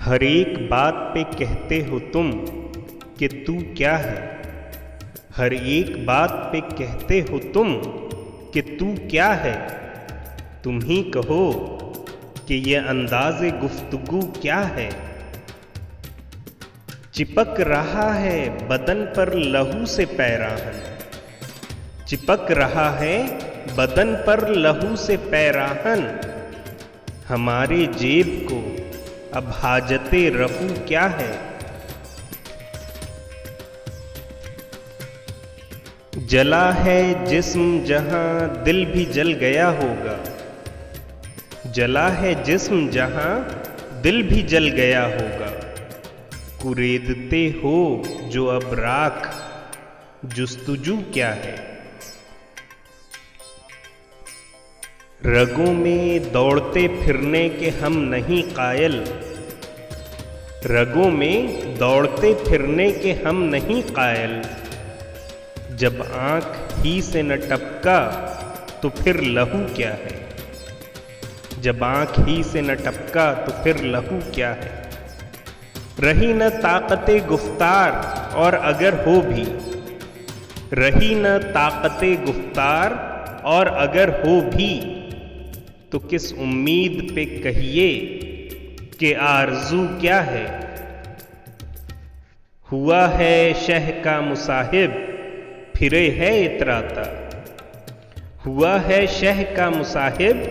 हर एक बात पे कहते हो तुम कि तू क्या है। हर एक बात पे कहते हो तुम कि तू क्या है। तुम ही कहो कि ये अंदाज़े गुफ्तगू क्या है। चिपक रहा है बदन पर लहू से पैराहन। चिपक रहा है बदन पर लहू से पैराहन। हमारे जेब को अब हाजते रफू क्या है। जला है जिस्म जहां दिल भी जल गया होगा। जला है जिस्म जहां दिल भी जल गया होगा। कुरेदते हो जो अब राख, जुस्तुजू क्या है। रगों में दौड़ते फिरने के हम नहीं कायल। रगों में दौड़ते फिरने के हम नहीं कायल। जब आंख ही से न टपका तो फिर लहू क्या है। जब आंख ही से न टपका तो फिर लहू क्या है। रही न ताकते गुफ्तार और अगर हो भी। रही न ताकते गुफ्तार और अगर हो भी तो किस उम्मीद पे कहिए कि आरज़ू क्या है। हुआ है शह का मुसाहिब फिरे है इतराता। हुआ है शह का मुसाहिब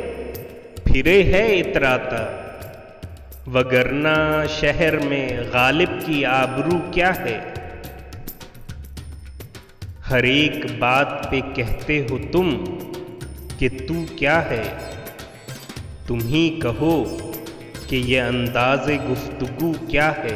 फिरे है इतराता। वगरना शहर में गालिब की आबरू क्या है। हर एक बात पे कहते हो तुम कि तू क्या है। तुम ही कहो कि ये अंदाज़े गुफ्तगू क्या है।